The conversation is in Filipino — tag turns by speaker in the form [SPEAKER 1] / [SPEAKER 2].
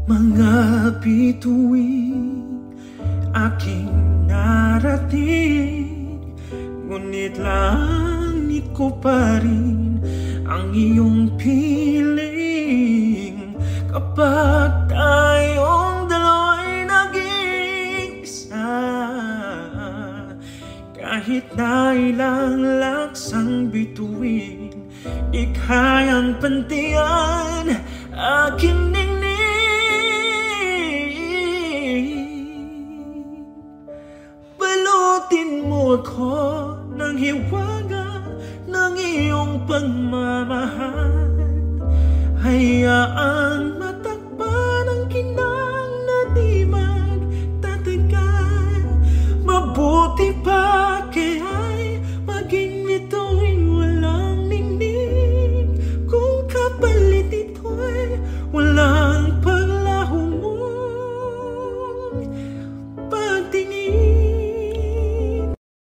[SPEAKER 1] Mga bituin aking narating, ngunit langit ko pa rin ang iyong piling. Kapag tayong dalawa'y naging isa, kahit na ilang laksang bituin, di kayang pantiyan aking ningning. Balutin mo ako ng hiwaga ng iyong pagmamahal. Hayaang matakpan ang kinang na di magtatagal. Mabuti pa kaya'y maging ito'y walang ningning, kung kapalit ito'y walang paglaho mong